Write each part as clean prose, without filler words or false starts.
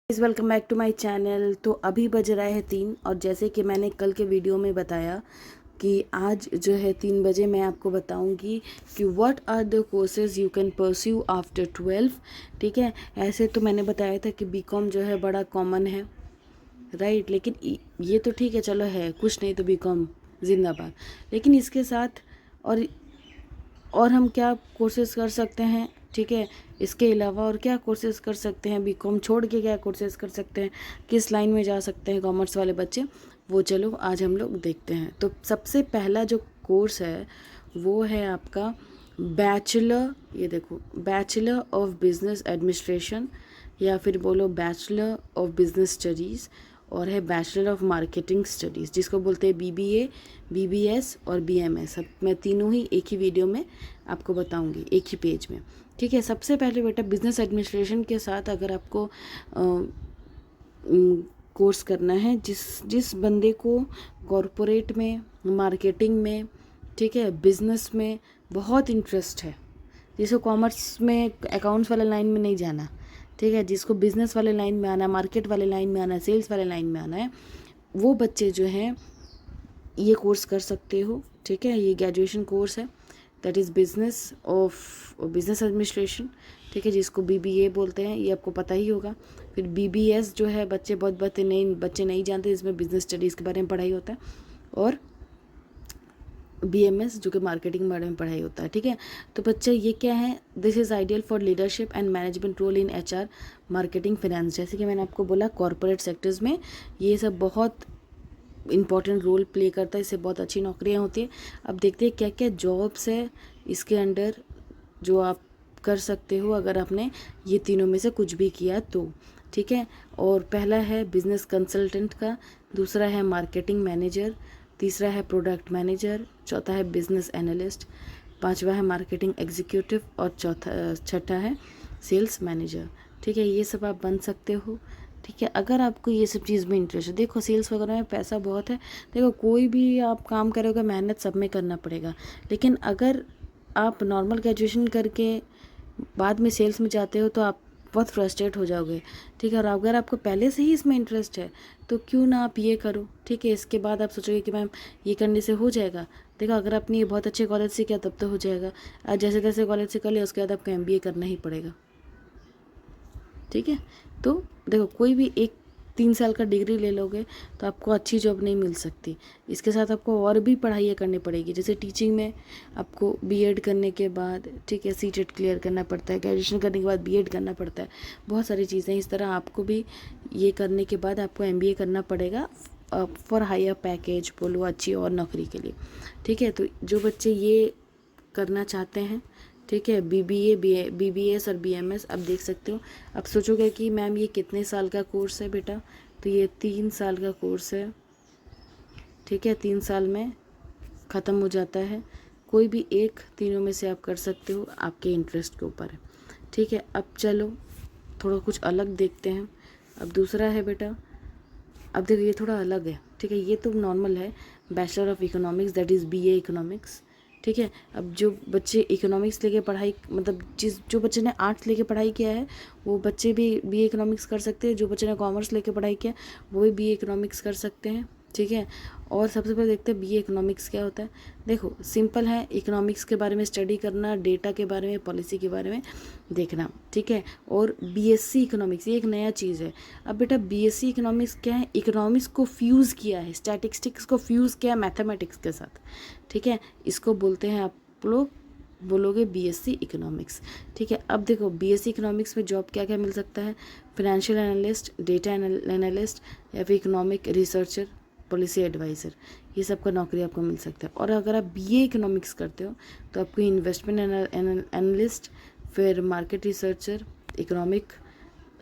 Guys welcome back to my channel. तो अभी बज रहा है 3 और जैसे कि मैंने कल के वीडियो में बताया कि आज जो है 3 बजे मैं आपको बताऊंगी कि what are the courses you can pursue after 12। ठीक है, ऐसे तो मैंने बताया था कि बीकॉम जो है बड़ा कॉमन है, राइट। लेकिन ये तो ठीक है, चलो है कुछ नहीं तो बीकॉम जिंदाबाद। लेकिन इसके साथ और हम क्या कोर्सेज कर सकते हैं, ठीक है। इसके अलावा और क्या कोर्सेज कर सकते हैं, बीकॉम छोड़ के क्या कोर्सेज कर सकते हैं, किस लाइन में जा सकते हैं कॉमर्स वाले बच्चे, वो चलो आज हम लोग देखते हैं। तो सबसे पहला जो कोर्स है वो है आपका बैचलर, ये देखो, बैचलर ऑफ बिजनेस एडमिनिस्ट्रेशन या फिर बोलो बैचलर ऑफ बिजनेस स्टडीज़, और है बैचलर ऑफ मार्केटिंग स्टडीज़ जिसको बोलते हैं बीबीए, बीबीएस और बीएमएस। अब मैं तीनों ही एक ही वीडियो में आपको बताऊंगी, एक ही पेज में, ठीक है। सबसे पहले बेटा बिजनेस एडमिनिस्ट्रेशन के साथ अगर आपको कोर्स करना है, जिस बंदे को कॉरपोरेट में, मार्केटिंग में, ठीक है, बिजनेस में बहुत इंटरेस्ट है, जिसको कॉमर्स में अकाउंट्स वाले लाइन में नहीं जाना, ठीक है, जिसको बिजनेस वाले लाइन में आना, मार्केट वाले लाइन में आना, सेल्स वाले लाइन में आना है, वो बच्चे जो हैं ये कोर्स कर सकते हो, ठीक है। ये ग्रेजुएशन कोर्स है, दैट इज़ बिजनेस एडमिनिस्ट्रेशन, ठीक है, जिसको बीबीए बोलते हैं, ये आपको पता ही होगा। फिर बीबीएस जो है बहुत बच्चे नहीं जानते, इसमें बिजनेस स्टडीज़ के बारे में पढ़ाई होता है, और बीएमएस जो कि मार्केटिंग के बारे में पढ़ाई होता है, ठीक है। तो बच्चे ये क्या है, this is ideal for leadership and management role in HR, marketing, finance. जैसे कि मैंने आपको बोला कॉरपोरेट सेक्टर्स में ये सब बहुत इंपॉर्टेंट रोल प्ले करता है, इससे बहुत अच्छी नौकरियां होती है। अब देखते हैं क्या क्या जॉब्स है इसके अंडर जो आप कर सकते हो अगर आपने ये तीनों में से कुछ भी किया तो, ठीक है। और पहला है बिजनेस कंसल्टेंट का, दूसरा है मार्केटिंग मैनेजर, तीसरा है प्रोडक्ट मैनेजर, चौथा है बिजनेस एनालिस्ट, पांचवा है मार्केटिंग एग्जीक्यूटिव और छठा है सेल्स मैनेजर, ठीक है। ये सब आप बन सकते हो, ठीक है, अगर आपको ये सब चीज़ में इंटरेस्ट है। देखो सेल्स वगैरह में पैसा बहुत है, देखो कोई भी आप काम करोगे मेहनत सब में करना पड़ेगा, लेकिन अगर आप नॉर्मल ग्रेजुएशन करके बाद में सेल्स में जाते हो तो आप बहुत फ्रस्ट्रेट हो जाओगे, ठीक है। और अगर आपको पहले से ही इसमें इंटरेस्ट है तो क्यों ना आप ये करो, ठीक है। इसके बाद आप सोचोगे कि मैम ये करने से हो जाएगा, देखो अगर आपने ये बहुत अच्छे कॉलेज से किया तब तो हो जाएगा, आज जैसे तैसे कॉलेज से कर लिया उसके बाद आपको एमबीए करना ही पड़ेगा, ठीक है। तो देखो कोई भी एक 3 साल का डिग्री ले लोगे तो आपको अच्छी जॉब नहीं मिल सकती, इसके साथ आपको और भी पढ़ाइयाँ करनी पड़ेगी। जैसे टीचिंग में आपको बीएड करने के बाद, ठीक है, सीटेट क्लियर करना पड़ता है, ग्रेजुएशन करने के बाद बीएड करना पड़ता है, बहुत सारी चीज़ें। इस तरह आपको भी ये करने के बाद आपको एमबीए करना पड़ेगा फॉर हायर पैकेज बोलो, अच्छी और नौकरी के लिए, ठीक है। तो जो बच्चे ये करना चाहते हैं, ठीक है, बीबीएस और बीएमएस, अब देख सकते हो। अब सोचोगे कि मैम ये कितने साल का कोर्स है बेटा, तो ये 3 साल का कोर्स है, ठीक है, 3 साल में ख़त्म हो जाता है। कोई भी एक तीनों में से आप कर सकते हो, आपके इंटरेस्ट के ऊपर है, ठीक है। अब चलो थोड़ा कुछ अलग देखते हैं। अब दूसरा है बेटा, अब देखो ये थोड़ा अलग है, ठीक है, ये तो नॉर्मल है, bachelor of economics, that is BA economics, ठीक है। अब जो बच्चे इकोनॉमिक्स लेके पढ़ाई, मतलब जो बच्चे ने आर्ट्स लेके पढ़ाई किया है वो बच्चे भी बीए इकोनॉमिक्स कर सकते हैं, जो बच्चे ने कॉमर्स लेके पढ़ाई किया वो भी बीए इकोनॉमिक्स कर सकते हैं, ठीक है। और सबसे पहले देखते हैं बीए इकोनॉमिक्स क्या होता है। देखो सिंपल है, इकोनॉमिक्स के बारे में स्टडी करना, डेटा के बारे में, पॉलिसी के बारे में देखना, ठीक है। और बीएससी इकोनॉमिक्स ये एक नया चीज़ है। अब बेटा बीएससी इकोनॉमिक्स क्या है, इकोनॉमिक्स को फ्यूज़ किया है, स्टैटिस्टिक्स को फ्यूज़ किया है मैथमेटिक्स के साथ, ठीक है। इसको बोलते हैं, आप लोग बोलोगे बीएससी इकोनॉमिक्स, ठीक है। अब देखो बीएससी इकोनॉमिक्स में जॉब क्या क्या मिल सकता है, फाइनेंशियल एनालिस्ट, डेटा एनालिस्ट, या फिर इकोनॉमिक रिसर्चर, पॉलिसी एडवाइज़र, ये सब का नौकरी आपको मिल सकता है। और अगर आप बीए इकोनॉमिक्स करते हो तो आपको इन्वेस्टमेंट एनालिस्ट, फिर मार्केट रिसर्चर, इकोनॉमिक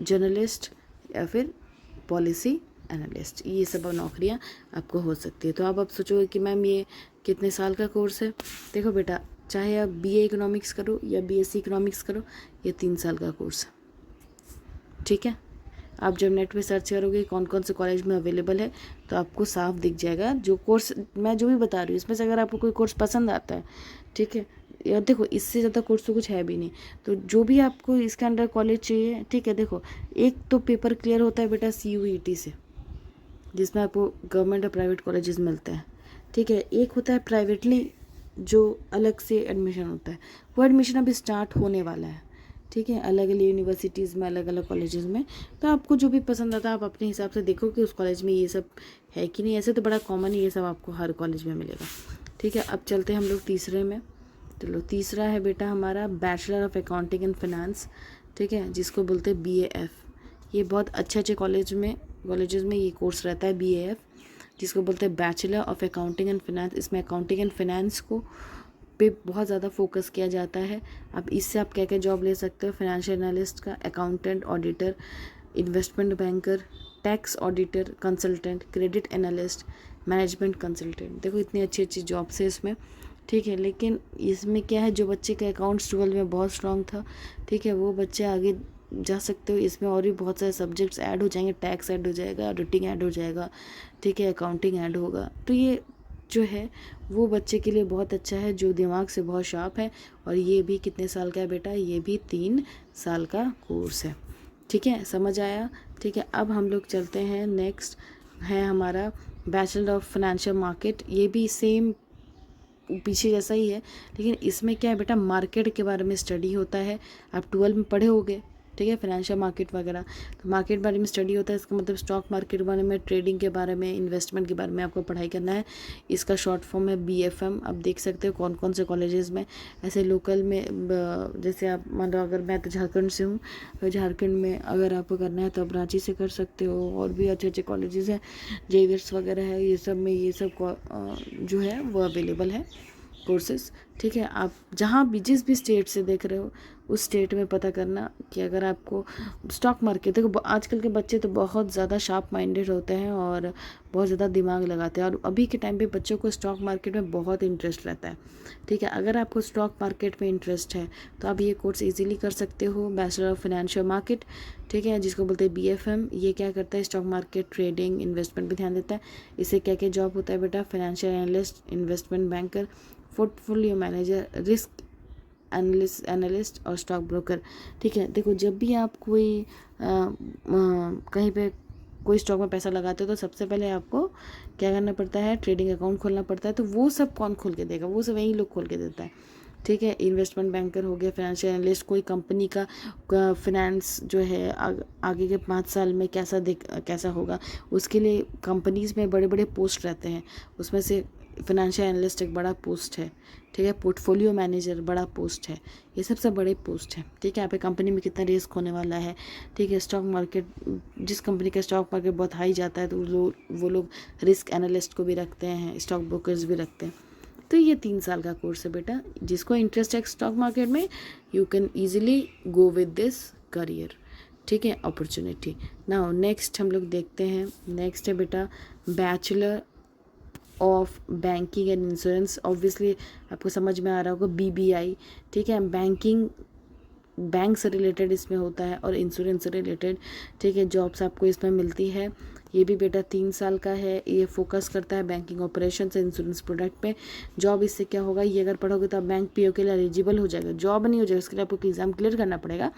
जर्नलिस्ट, या फिर पॉलिसी एनालिस्ट, ये सब नौकरियां आपको हो सकती है। तो आप सोचोगे कि मैम ये कितने साल का कोर्स है। देखो बेटा, चाहे आप बीए इकोनॉमिक्स करो या बीएससी इकोनॉमिक्स करो, ये 3 साल का कोर्स है, ठीक है। आप जब नेट पे सर्च करोगे कौन कौन से कॉलेज में अवेलेबल है तो आपको साफ दिख जाएगा। जो कोर्स मैं जो भी बता रही हूँ इसमें से अगर आपको कोई कोर्स पसंद आता है, ठीक है, यार देखो इससे ज़्यादा कोर्स तो कुछ है भी नहीं। तो जो भी आपको इसके अंडर कॉलेज चाहिए, ठीक है, देखो एक तो पेपर क्लियर होता है बेटा CUET से, जिसमें आपको गवर्नमेंट और प्राइवेट कॉलेजेस मिलते हैं, ठीक है। एक होता है प्राइवेटली जो अलग से एडमिशन होता है, वो एडमिशन अभी स्टार्ट होने वाला है, ठीक है, अलग अलग यूनिवर्सिटीज़ में, अलग अलग कॉलेजेस में। तो आपको जो भी पसंद आता है आप अपने हिसाब से देखो कि उस कॉलेज में ये सब है कि नहीं। ऐसे तो बड़ा कॉमन है, ये सब आपको हर कॉलेज में मिलेगा, ठीक है। अब चलते हैं हम लोग तीसरे में। चलो तीसरा है बेटा हमारा bachelor of accounting and finance, ठीक है, जिसको बोलते हैं BAF। ये बहुत अच्छे कॉलेजेस में ये कोर्स रहता है BAF, जिसको बोलते हैं bachelor of accounting and finance. इसमें अकाउंटिंग एंड फिनेंस को पे बहुत ज़्यादा फोकस किया जाता है। अब इससे आप क्या क्या जॉब ले सकते हो, फाइनेंशियल एनालिस्ट का, accountant, auditor, investment banker, tax auditor, consultant, credit analyst, management consultant. देखो इतनी अच्छी अच्छी जॉब्स है इसमें, ठीक है। लेकिन इसमें क्या है, जो बच्चे का अकाउंट्स 12 में बहुत स्ट्रांग था, ठीक है, वो बच्चे आगे जा सकते हो। इसमें और भी बहुत सारे सब्जेक्ट्स ऐड हो जाएंगे, टैक्स ऐड हो जाएगा, ऑडिटिंग ऐड हो जाएगा, ठीक है, अकाउंटिंग ऐड होगा। तो ये जो है वो बच्चे के लिए बहुत अच्छा है जो दिमाग से बहुत शार्प है। और ये भी कितने साल का है बेटा, ये भी 3 साल का कोर्स है, ठीक है, समझ आया, ठीक है। अब हम लोग चलते हैं, नेक्स्ट है हमारा बैचलर ऑफ फाइनेंशियल मार्केट। ये भी सेम पीछे जैसा ही है, लेकिन इसमें क्या है बेटा, मार्केट के बारे में स्टडी होता है। आप 12 में पढ़े होगे, ठीक है, फाइनेंशियल मार्केट वगैरह। तो मार्केट बारे में स्टडी होता है, इसका मतलब स्टॉक मार्केट के बारे में, ट्रेडिंग के बारे में, इन्वेस्टमेंट के बारे में आपको पढ़ाई करना है। इसका शॉर्ट फॉर्म है BFM। अब देख सकते हो कौन कौन से कॉलेजेस में ऐसे लोकल में, जैसे आप मान लो अगर मैं तो झारखंड से हूँ, तो झारखंड में अगर आपको करना है तो आप रांची से कर सकते हो। और भी अच्छे अच्छे कॉलेजेस हैं, जेवियर्स वगैरह है, ये सब में ये सब जो है वो अवेलेबल है कोर्सेज, ठीक है। आप जहाँ भी जिस भी स्टेट से देख रहे हो उस स्टेट में पता करना कि अगर आपको स्टॉक मार्केट, देखो आजकल के बच्चे तो बहुत ज़्यादा शार्प माइंडेड होते हैं और बहुत ज़्यादा दिमाग लगाते हैं, और अभी के टाइम पे बच्चों को स्टॉक मार्केट में बहुत इंटरेस्ट रहता है, ठीक है। अगर आपको स्टॉक मार्केट में इंटरेस्ट है तो आप ये कोर्स इजीली कर सकते हो, बैचलर ऑफ फाइनेंशियल मार्केट, ठीक है, जिसको बोलते हैं BFM। ये क्या करता है, स्टॉक मार्केट, ट्रेडिंग, इन्वेस्टमेंट पे ध्यान देता है। इससे क्या क्या जॉब होता है बेटा, financial analyst, investment banker, portfolio manager, risk analyst और स्टॉक ब्रोकर, ठीक है। देखो जब भी आप कोई कहीं पे कोई स्टॉक में पैसा लगाते हो तो सबसे पहले आपको क्या करना पड़ता है, ट्रेडिंग अकाउंट खोलना पड़ता है। तो वो सब कौन खोल के देगा, वो सब वही लोग खोल के देता है, ठीक है। इन्वेस्टमेंट बैंकर हो गया, फाइनेंशियल एनालिस्ट, कोई कंपनी का फाइनेंस जो है आगे के 5 साल में कैसा होगा, उसके लिए कंपनीज़ में बड़े बड़े पोस्ट रहते हैं, उसमें से फाइनेंशियल एनालिस्ट एक बड़ा पोस्ट है, ठीक है। पोर्टफोलियो मैनेजर बड़ा पोस्ट है, ये सबसे बड़े पोस्ट है, ठीक है। यहाँ पे कंपनी में कितना रिस्क होने वाला है, ठीक है। स्टॉक मार्केट, जिस कंपनी का स्टॉक मार्केट बहुत हाई जाता है तो वो लोग रिस्क एनालिस्ट को भी रखते हैं, स्टॉक ब्रोकर्स भी रखते हैं। तो ये 3 साल का कोर्स है बेटा, जिसको इंटरेस्ट है स्टॉक मार्केट में, you can easily go with this career, ठीक है, अपॉर्चुनिटी। नाउ नेक्स्ट हम लोग देखते हैं, नेक्स्ट है बेटा bachelor of banking and insurance. Obviously आपको समझ में आ रहा होगा BBI, ठीक है। बैंकिंग, बैंक से रिलेटेड इसमें होता है और इंश्योरेंस से रिलेटेड, ठीक है, जॉब्स आपको इसमें मिलती है। ये भी बेटा 3 साल का है। ये फोकस करता है बैंकिंग ऑपरेशन से इंश्योरेंस प्रोडक्ट पे। जॉब इससे क्या होगा, ये अगर पढ़ोगे तो आप बैंक PO के लिए एलिजिबल हो जाएगा। जॉब नहीं हो जाएगा, उसके लिए आपको एग्जाम क्लियर करना पड़ेगा,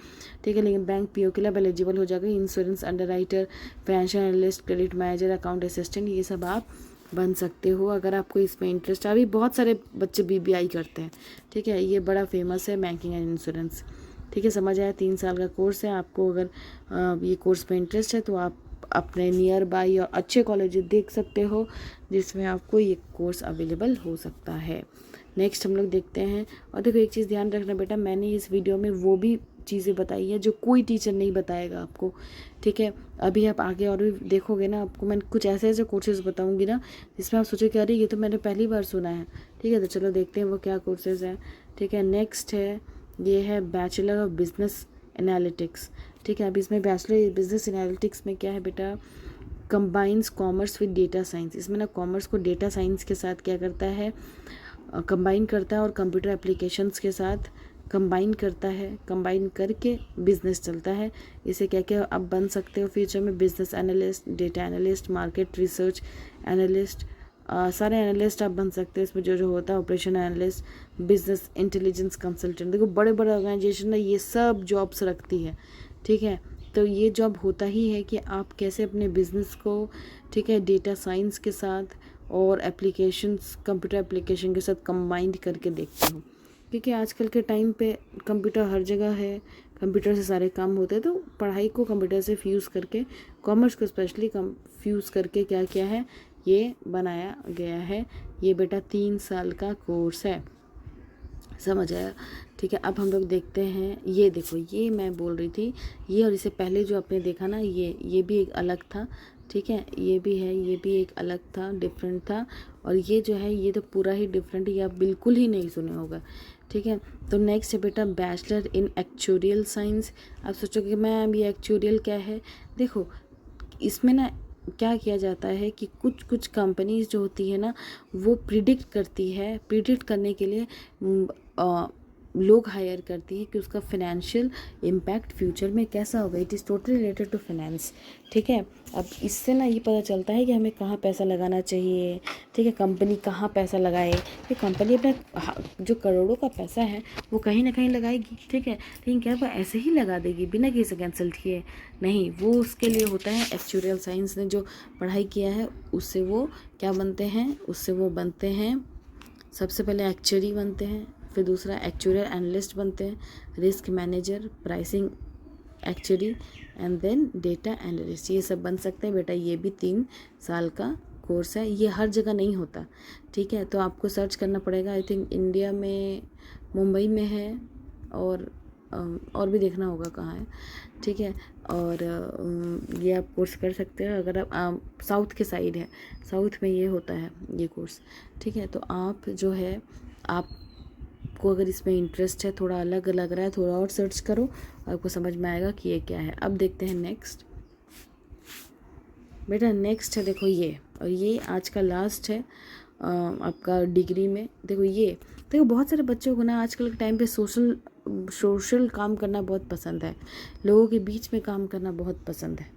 ठीक है, लेकिन बैंक PO के लिए आप एलिजिबल हो जाएगा। Insurance underwriter, financial analyst, credit manager, account assistant, ये सब आप बन सकते हो अगर आपको इसमें इंटरेस्ट है। अभी बहुत सारे बच्चे BBI करते हैं, ठीक है, ये बड़ा फेमस है बैंकिंग एंड इंश्योरेंस, ठीक है, समझ आया। 3 साल का कोर्स है। आपको अगर ये कोर्स में इंटरेस्ट है तो आप अपने नियर बाई और अच्छे कॉलेज देख सकते हो जिसमें आपको ये कोर्स अवेलेबल हो सकता है। नेक्स्ट हम लोग देखते हैं, और देखो एक चीज़ ध्यान रखना बेटा, मैंने इस वीडियो में वो भी चीज़ें बताई है जो कोई टीचर नहीं बताएगा आपको, ठीक है। अभी आप आगे और भी देखोगे ना, आपको मैं कुछ ऐसे ऐसे कोर्सेज बताऊंगी ना जिसमें आप सोचो कि अरे ये तो मैंने पहली बार सुना है, ठीक है। तो चलो देखते हैं वो क्या कोर्सेज हैं, ठीक है। नेक्स्ट है, ये है बैचलर ऑफ बिजनेस एनालिटिक्स, ठीक है। अब इसमें बैचलर बिजनेस एनालिटिक्स में क्या है बेटा, combines commerce with data science. इसमें ना कॉमर्स को डेटा साइंस के साथ क्या करता है, कंबाइन करता है, और कंप्यूटर एप्लीकेशंस के साथ कंबाइन करता है। कंबाइन करके बिजनेस चलता है। इसे क्या क्या आप बन सकते हो फ्यूचर में, business analyst, data analyst, market research analyst, सारे एनालिस्ट आप बन सकते हैं। इसमें जो जो होता है operation analyst, business intelligence consultant, देखो बड़े बड़े ऑर्गेनाइजेशन में ये सब जॉब्स रखती है, ठीक है। तो ये जॉब होता ही है कि आप कैसे अपने बिजनेस को, ठीक है, डेटा साइंस के साथ और एप्लीकेशंस, कंप्यूटर एप्लीकेशन के साथ कंबाइंड करके देखते हो, क्योंकि आजकल के टाइम पे कंप्यूटर हर जगह है, कंप्यूटर से सारे काम होते हैं। तो पढ़ाई को कंप्यूटर से फ्यूज़ करके, कॉमर्स को स्पेशली फ्यूज़ करके क्या किया है, ये बनाया गया है। ये बेटा 3 साल का कोर्स है, समझ आया, ठीक है। अब हम लोग देखते हैं, ये देखो, ये मैं बोल रही थी, ये और इससे पहले जो आपने देखा ना, ये भी एक अलग था, ठीक है। ये भी है, ये भी एक अलग था, डिफरेंट था। और ये जो है ये तो पूरा ही डिफरेंट, ये आप बिल्कुल ही नहीं सुने होगा, ठीक है। तो नेक्स्ट है बेटा बैचलर इन एक्चुरियल साइंस। आप सोचोगे मैम ये एक्चुरियल क्या है, देखो इसमें ना क्या किया जाता है कि कुछ कुछ कंपनीज जो होती है ना, वो प्रिडिक्ट करती है, प्रिडिक्ट करने के लिए लोग हायर करती है कि उसका फाइनेंशियल इम्पैक्ट फ्यूचर में कैसा होगा। It is totally related to finance, ठीक है। अब इससे ना ये पता चलता है कि हमें कहाँ पैसा लगाना चाहिए, ठीक है, कंपनी कहाँ पैसा लगाए, कि कंपनी अपना जो करोड़ों का पैसा है वो कहीं ना कहीं लगाएगी, ठीक है। लेकिन क्या वो ऐसे ही लगा देगी बिना किसी कंसल्ट किए, नहीं, वो उसके लिए होता है एक्चुरियल साइंस ने जो पढ़ाई किया है उससे वो क्या बनते हैं, उससे वो बनते हैं, सबसे पहले एक्चुअरी बनते हैं, फिर दूसरा एक्चुरियल एनालिस्ट बनते हैं, risk manager, pricing actuary and then data analyst, ये सब बन सकते हैं बेटा। ये भी 3 साल का कोर्स है, ये हर जगह नहीं होता, ठीक है। तो आपको सर्च करना पड़ेगा, आई थिंक इंडिया में मुंबई में है, और भी देखना होगा कहाँ है, ठीक है। और ये आप कोर्स कर सकते हो अगर आप साउथ के साइड है, साउथ में ये होता है ये कोर्स, ठीक है। तो आप जो है, आपको अगर इसमें इंटरेस्ट है, थोड़ा अलग लग रहा है, थोड़ा और सर्च करो, आपको समझ में आएगा कि ये क्या है। अब देखते हैं नेक्स्ट बेटा, नेक्स्ट है देखो ये, और ये आज का लास्ट है आपका डिग्री में। देखो ये, देखो बहुत सारे बच्चों को ना आजकल के टाइम पे सोशल काम करना बहुत पसंद है, लोगों के बीच में काम करना बहुत पसंद है,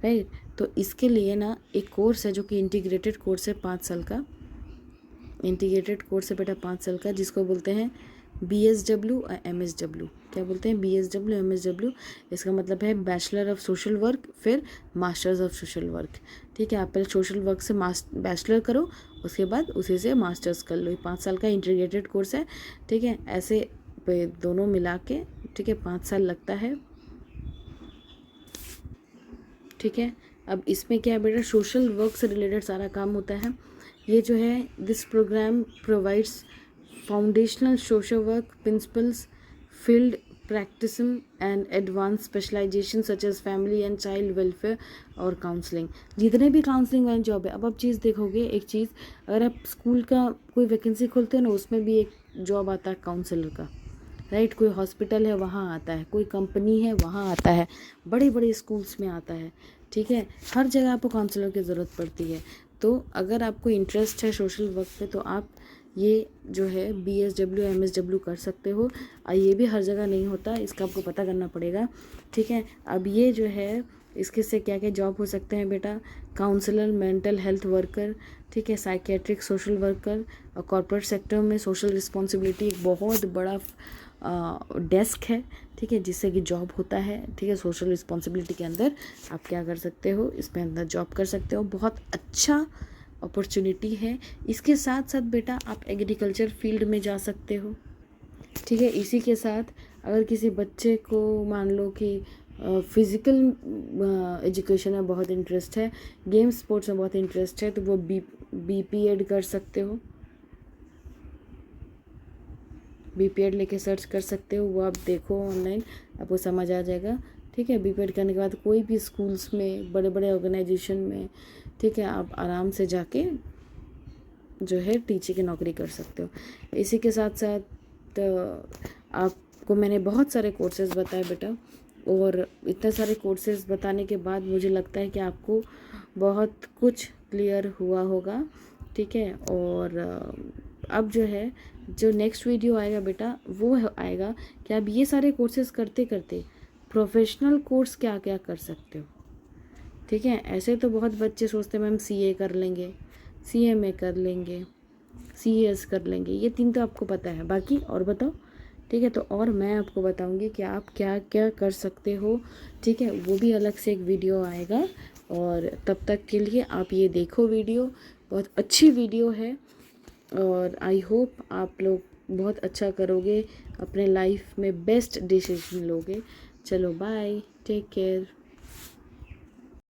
राइट। तो इसके लिए ना एक कोर्स है जो कि इंटीग्रेटेड कोर्स है 5 साल का, इंटीग्रेटेड कोर्स है बेटा 5 साल का, जिसको बोलते हैं BSW और MSW। क्या बोलते हैं? BSW MSW। इसका मतलब है बैचलर ऑफ सोशल वर्क, फिर मास्टर्स ऑफ सोशल वर्क, ठीक है। आप पहले सोशल वर्क से बैचलर करो, उसके बाद उसी से मास्टर्स कर लो। ये 5 साल का इंटीग्रेटेड कोर्स है, ठीक है। ऐसे दोनों मिला के, ठीक है, 5 साल लगता है, ठीक है। अब इसमें क्या है बेटा, सोशल वर्क से रिलेटेड सारा काम होता है। ये जो है, this programme provides foundational social work principles, field practicum and advance specialisation such as family and child welfare और काउंसलिंग। जितने भी काउंसलिंग वाली जॉब है, अब आप चीज़ देखोगे, एक चीज़, अगर आप स्कूल का कोई वैकेंसी खोलते हो ना, उसमें भी एक जॉब आता है काउंसलर का, राइट। कोई हॉस्पिटल है वहाँ आता है, कोई कंपनी है वहाँ आता है, बड़े बड़े स्कूल्स में आता है, ठीक है। हर जगह आपको काउंसलर की ज़रूरत पड़ती है। तो अगर आपको इंटरेस्ट है सोशल वर्क पे, तो आप ये जो है BSW MSW कर सकते हो। ये भी हर जगह नहीं होता, इसका आपको पता करना पड़ेगा, ठीक है। अब ये जो है, इसके से क्या क्या जॉब हो सकते हैं बेटा, काउंसलर, मेंटल हेल्थ वर्कर, ठीक है, साइकेट्रिक सोशल वर्कर, और कॉर्पोरेट सेक्टर में सोशल रिस्पॉन्सिबिलिटी एक बहुत बड़ा डेस्क है, ठीक है, जिससे कि जॉब होता है, ठीक है। सोशल रिस्पॉन्सिबिलिटी के अंदर आप क्या कर सकते हो, इसमें अंदर जॉब कर सकते हो, बहुत अच्छा अपॉर्चुनिटी है। इसके साथ साथ बेटा आप एग्रीकल्चर फील्ड में जा सकते हो, ठीक है। इसी के साथ अगर किसी बच्चे को मान लो कि फिज़िकल एजुकेशन में बहुत इंटरेस्ट है, गेम स्पोर्ट्स में बहुत इंटरेस्ट है, तो वो BPED कर सकते हो, BPED लेके सर्च कर सकते हो, वो आप देखो ऑनलाइन, आपको समझ आ जाएगा, ठीक है। BPED करने के बाद कोई भी स्कूल्स में, बड़े बड़े ऑर्गेनाइजेशन में, ठीक है, आप आराम से जाके जो है टीचिंग की नौकरी कर सकते हो। इसी के साथ साथ आपको मैंने बहुत सारे कोर्सेज बताए बेटा, और इतने सारे कोर्सेज बताने के बाद मुझे लगता है कि आपको बहुत कुछ क्लियर हुआ होगा, ठीक है। और अब जो है, जो नेक्स्ट वीडियो आएगा बेटा, वो आएगा कि आप ये सारे कोर्सेज करते करते प्रोफेशनल कोर्स क्या क्या कर सकते हो, ठीक है। ऐसे तो बहुत बच्चे सोचते हैं मैम CA कर लेंगे, CMA कर लेंगे, CAS कर लेंगे, ये 3 तो आपको पता है। बाकी और बताओ, ठीक है। तो और मैं आपको बताऊंगी कि आप क्या क्या कर सकते हो, ठीक है। वो भी अलग से एक वीडियो आएगा, और तब तक के लिए आप ये देखो वीडियो, बहुत अच्छी वीडियो है। और आई होप आप लोग बहुत अच्छा करोगे, अपने लाइफ में बेस्ट डिसीजन लोगे। चलो बाय, टेक केयर।